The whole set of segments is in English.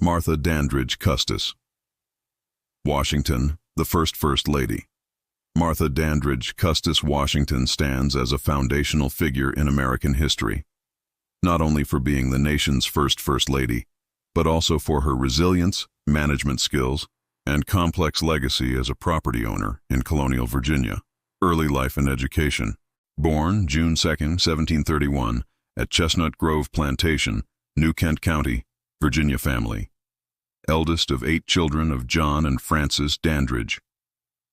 Martha Dandridge Custis Washington, the First Lady. Martha Dandridge Custis Washington stands as a foundational figure in American history, not only for being the nation's First Lady, but also for her resilience, management skills, and complex legacy as a property owner in Colonial Virginia. Early life and education. Born June 2, 1731, at Chestnut Grove Plantation, New Kent County, Virginia family. Eldest of 8 children of John and Frances Dandridge.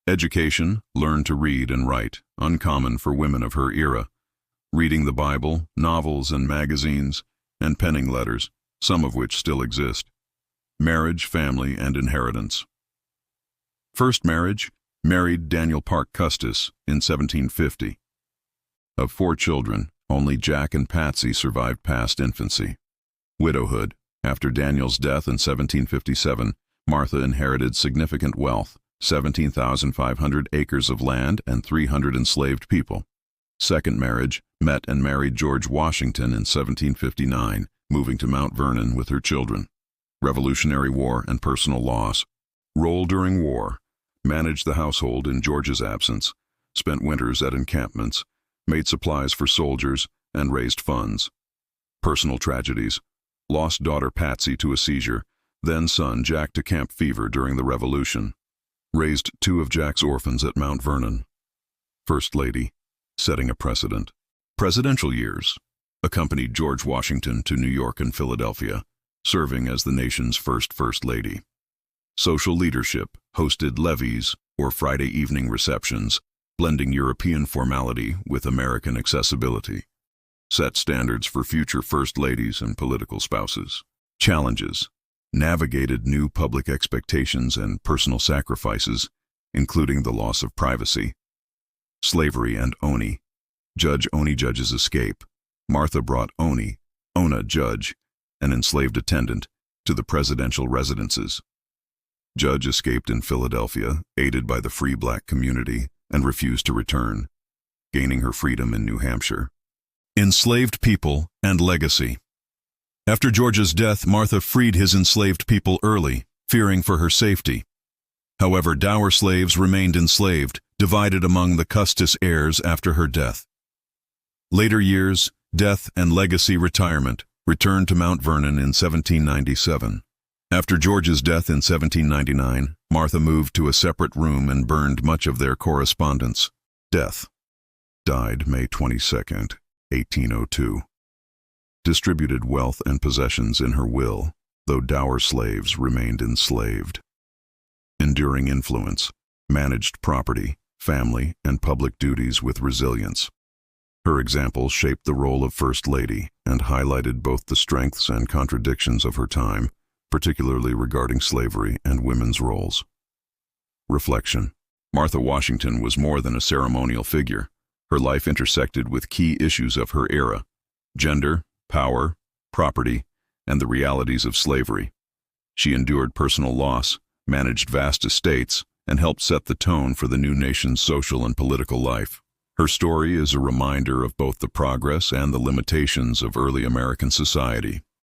Education, learned to read and write, uncommon for women of her era, reading the Bible, novels and magazines, and penning letters, some of which still exist. Marriage, family, and inheritance. First marriage, married Daniel Park Custis in 1750. Of 4 children, only Jack and Patsy survived past infancy. Widowhood. After Daniel's death in 1757, Martha inherited significant wealth, 17,500 acres of land and 300 enslaved people. Second marriage, met and married George Washington in 1759, moving to Mount Vernon with her children. Revolutionary War and personal loss. Role during war. Managed the household in George's absence, spent winters at encampments, made supplies for soldiers, and raised funds. Personal tragedies. Lost daughter Patsy to a seizure, then son Jack to camp fever during the Revolution. Raised 2 of Jack's orphans at Mount Vernon. First Lady, setting a precedent. Presidential years. Accompanied George Washington to New York and Philadelphia, serving as the nation's First Lady. Social leadership, hosted levees or Friday evening receptions, blending European formality with American accessibility. Set standards for future First Ladies and political spouses. Challenges. Navigated new public expectations and personal sacrifices, including the loss of privacy. Slavery and Oni. Judge Oni Judge's escape. Martha brought Oni, Ona Judge, an enslaved attendant, to the presidential residences. Judge escaped in Philadelphia, aided by the free black community, and refused to return, gaining her freedom in New Hampshire. Enslaved people and legacy. After George's death, Martha freed his enslaved people early, fearing for her safety. However, dour slaves remained enslaved, divided among the Custis heirs after her death. Later years, death and legacy retirement, returned to Mount Vernon in 1797. After George's death in 1799, Martha moved to a separate room and burned much of their correspondence. Death. Died May 22, 1802. Distributed wealth and possessions in her will, though dour slaves remained enslaved. Enduring influence. Managed property, family, and public duties with resilience. Her example shaped the role of First Lady and highlighted both the strengths and contradictions of her time, particularly regarding slavery and women's roles. Reflection. Martha Washington was more than a ceremonial figure. Her life intersected with key issues of her era: gender, power, property, and the realities of slavery. She endured personal loss, managed vast estates, and helped set the tone for the new nation's social and political life. Her story is a reminder of both the progress and the limitations of early American society.